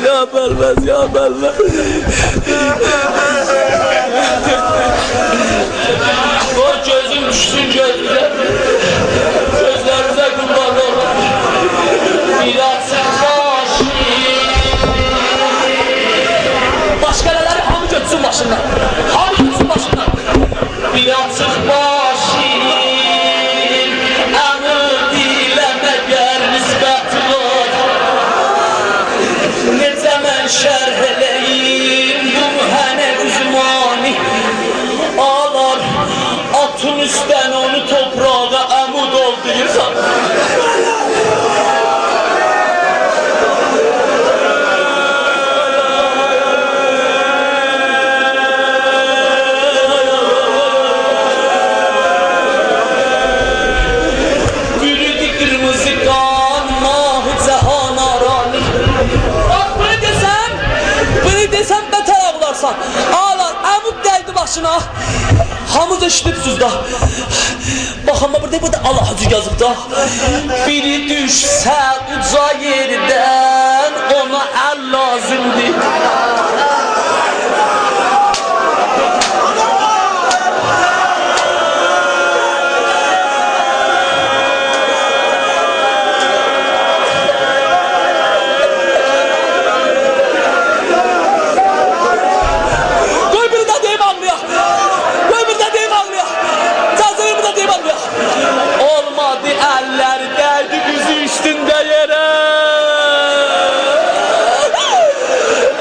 Yaparmaz, yaparmaz. Koy gözün düşsün gözüne. Gözlerinize kurban olur. Mirasın başı. Başkaları hamı götsün başından. Hamı götsün başından. Mirasın başı. Anı dileme gel nisbət var. Necə mən şərh eləyim bu mühənə üzmani. Ağlar atın üstdən onu toprağa əmud olduyursan. Bürüdü qırmızı qan mahı cəhan arani. Bax bunu desəm bətər ağlarsan. Ağlar əmud dəldi başına. Hamı da işitibsiz da. Bax amma burada Allah hacı yazıb da. Biri düşsə uca yerdən ona əl lazımdır. Olmadı eller derdi düzü üstünde yere.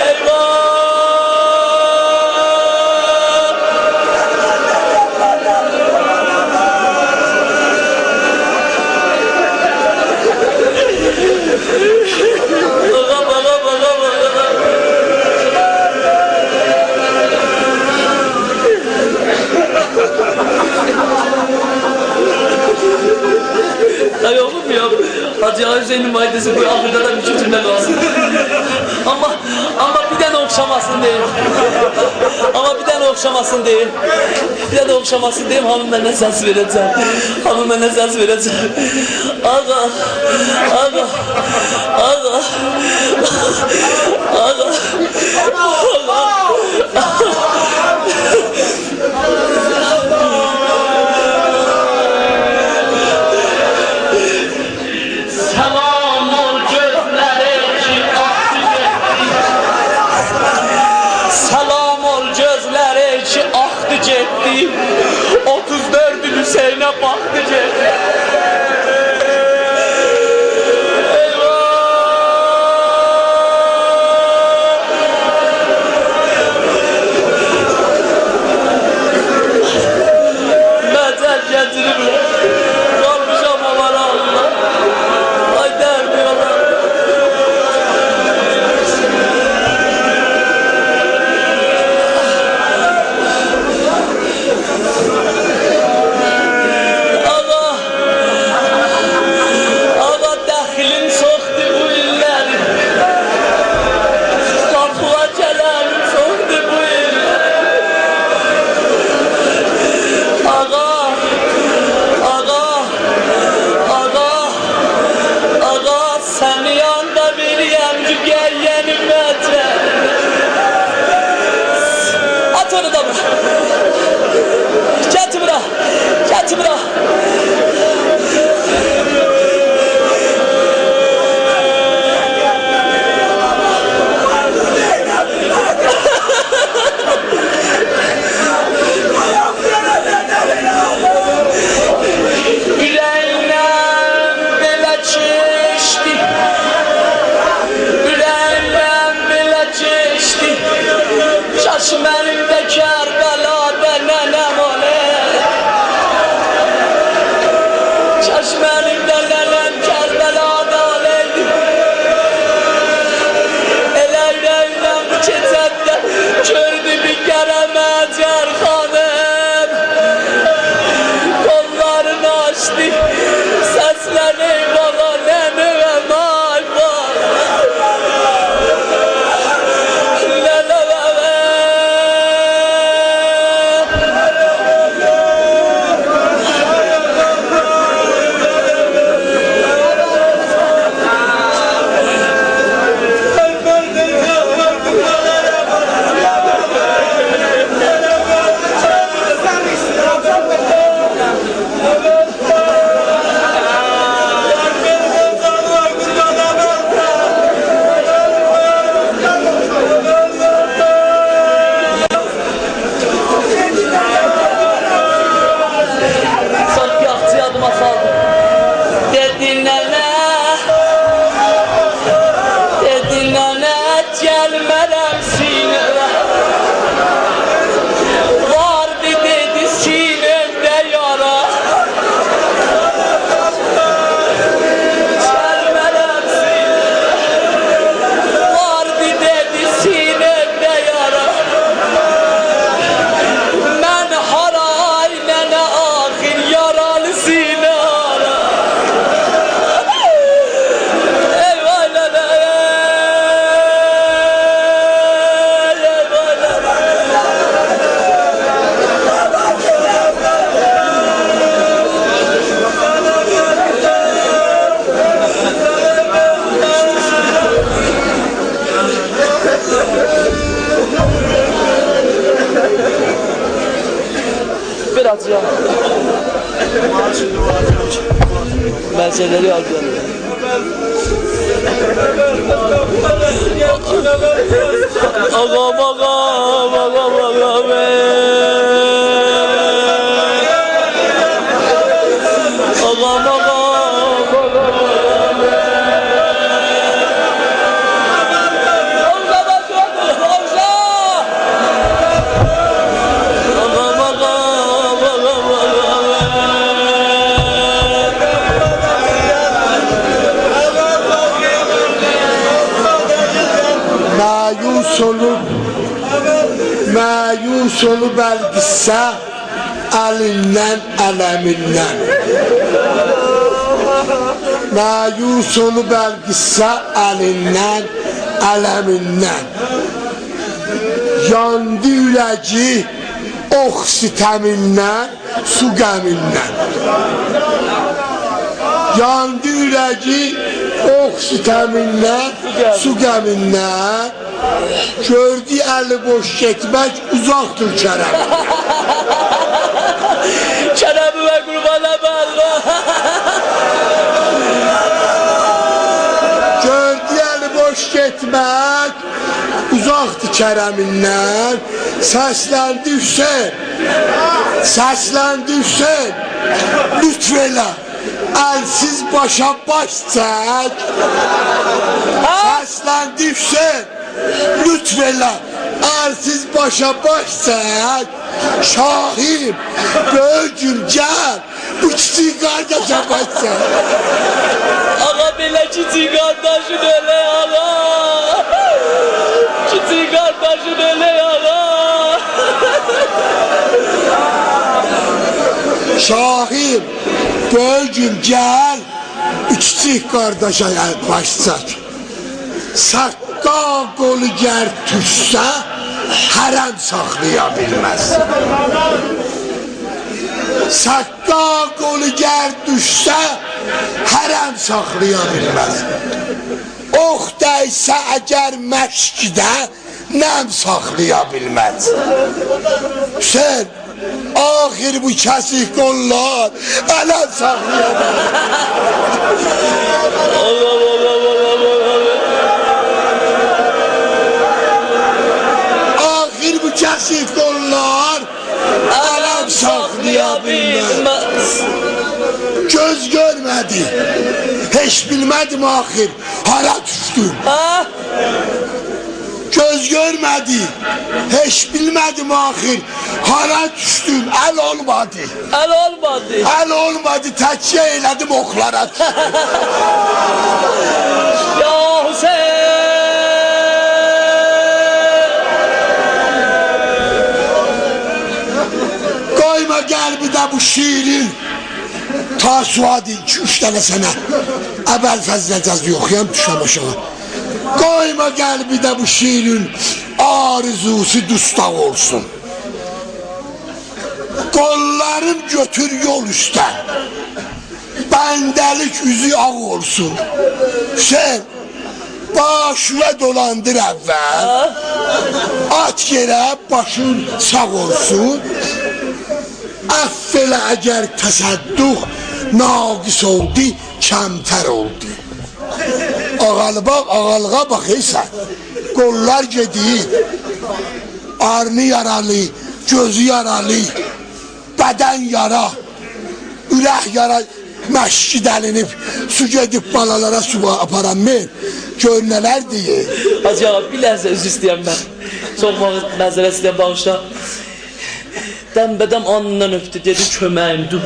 Eyvah! Ay oğlum ya, Hacı Hüseyin'in maddesi bu Afrika'da bir cümle kalsın. ama bir tane okşamasın diyeyim. Ama bir tane okşamasın diyeyim. Bir tane okşamasın diyeyim, hanım benden ses vereceğim. Hanım benden ses vereceğim. Ağa, ağa, ağa, ağa, getdi 34 Hüseyn'e baktı getdi. Məcəl gətiriblər. Qalmışam onlara Allah. Ay dərdi Allah. ver acıya. Ben şeyleri aldım. Ağam ağam ağam ağam ağam ağam. Məyus olub əlqissə əlindən, ələmindən. Məyus olub əlqissə əlindən, ələmindən. Yandı ürəci ox sitəmindən, su qəmindən. Yandı ürəci ox sitəmindən, su qəmindən. Gördü əli boş getmək uzaqdır Kərəm. Kərəmi və qurbana bağlı. Gördü əli boş getmək uzaqdır Kərəmindən. Səsləndi Hüseyin, səsləndi Hüseyin. Lütf elə, əlsiz başa baş çək. Səsləndi Hüseyin. Lütf elə, əlsiz başa baş çək. Şahim, böyüküm, gəl, bu kiçik qardaşa baş çək. Ağa belə kiçik qardaşın elə ağa. Kiçik qardaşın elə ağa. Şahim, böyüküm, gəl, bu kiçik qardaşa baş çək. Saqqa qolu gər düşsə, hərəm saxlaya bilməz. Saqqa qolu gər düşsə, hərəm saxlaya bilməz. Ox dəysə əgər məşkidə, nəm saxlaya bilməz. Hüseyin, axir bu kəsik qollar, ələm saxlaya bilməz. Kəsik qollar ələm saxlaya bilməz. Göz görmədi, heç bilmədim axir hara düşdüm. Göz görmədi, heç bilmədim axir hara düşdüm. Əl olmadı. Əl olmadı. Əl olmadı, təkyə elədim oxlara. Ya Hüseyin. Qoyma qəlbidə bu şiirin tasuadı 2-3 dənə sənə əvvəl fəzləcəzli yoxuyam düşəm aşağı. Qoyma qəlbidə bu şiirin arzusu dustaq olsun. Qollarım götür yol üstə, bəndəlik üzü ağ olsun. Hüseyin, başına dolandır əvvəl, at yerə başın sağ olsun. Əff elə əgər təsədduq naqis oldu, kəmtər oldu. Ağalığa bax eysən, qollar gedir, arnı yaralı, gözü yaralı, bədən yara, ürək yara, məşki dəlinib, su gedib balalara su aparan mən, gör nələr deyir. Hacı ağa, bir ləhzə üzr istəyəm mən, çox məzərəsindən bağışla. Dəmbədəm anından öptü, dedi köməyim, dur.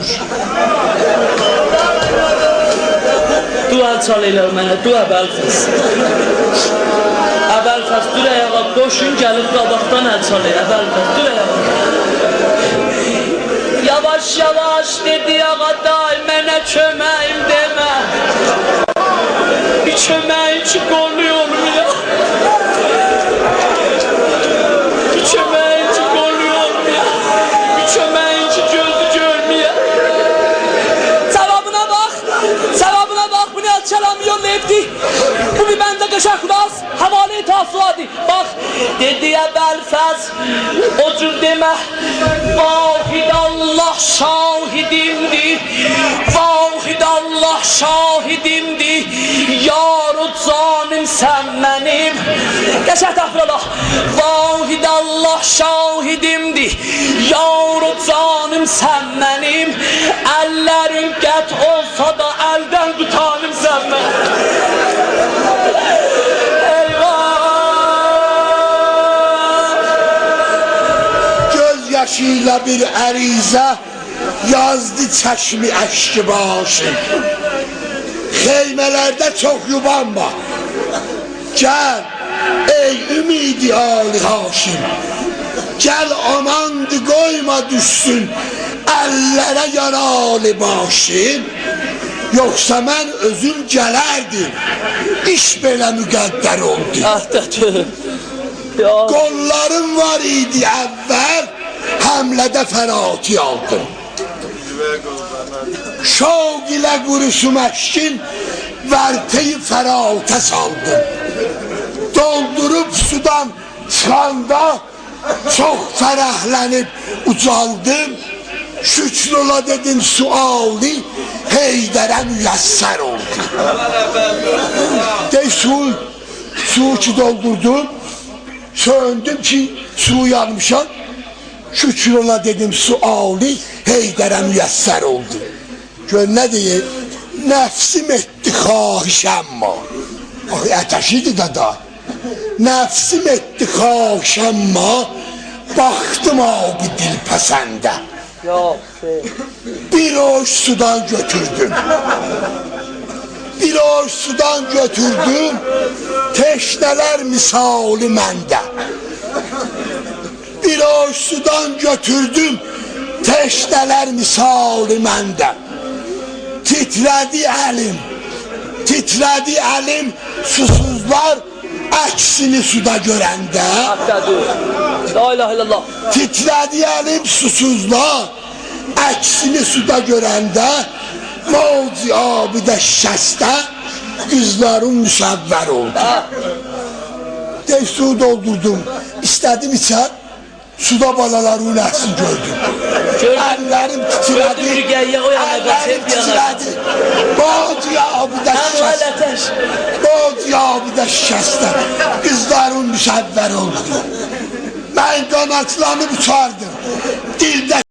Dur əl çal elə mənə, dur Əbəlfəz. Əbəlfəz, dur əyağa, qoşun gəlib qabaqdan əl çal elə, Əbəlfəz, dur əyağa. Yavaş yavaş dedi ağaday, mənə köməyim demə. Bir köməyin ki qolu olmuyor. Bir köməyin ki qolu olmuyor. Bir köməyin ki gözü görmüyor. Sevabına bak, sevabına bak, bunu el kelamı yollayıptı. Bu bir bende qəşəqlas, havale-i tasuadı. Bak, dedi Əbəlfəz, o cür demə, vahid Allah Allah şahidimdir, vahid Allah şahidimdir, yar-ı canım sen benim. Geçer tafrada. Vahid Allah şahidimdir, yar-ı canım sen benim. Ellerim qət olsa da elden tutanım sen benim. Yaşıyla bir ərizə yazdı çəşmi əşki başım. Xeymələrdə çox yubanma. Gəl ey ümidi Ali Haşim. Gəl amandı qoyma düşsün əllərə yaralı başım. Yoxsa mən özüm gələrdim. İş belə müqəddər oldu. Qollarım var idi əvvəl, həmlədə fərati aldım. Şoq ilə quruşum əşkin, vərteyi fərata saldım. Doldurub sudan çıxanda çox fərəhlənib ucaldım. Şükür ola dedim suali Heydərə müyəssər oldu. Dey su ki doldurdum, söndüm ki suyu yanmışam. Şükür ola dedim suali Heydərə müyəssər oldu. Gör nə deyir? Nəfsim etdi xahişəmma. Ətəşidir da. Nəfsim etdi xahişəmma, baxdım abi dilpəsəndə. Bir oş sudan götürdüm. Bir oş sudan götürdüm, teşneler misali məndə. Bir oş sudan götürdüm, teşneler misali məndə. Titredi əlim, susuzlar əksini suda görəndə. La ilahe illallah. Titredi əlim, susuzlar əksini suda görəndə. Mavci abidə şəstə qızlarım müsəvvər oldu. Dey su doldurdum, istədim içər, suda balaların əhsin gördüm. Əllərim titrədi, Mavci abidə şəstə qızlarım müsəvvər oldu. Mən qanatlanıb uçardım, dildə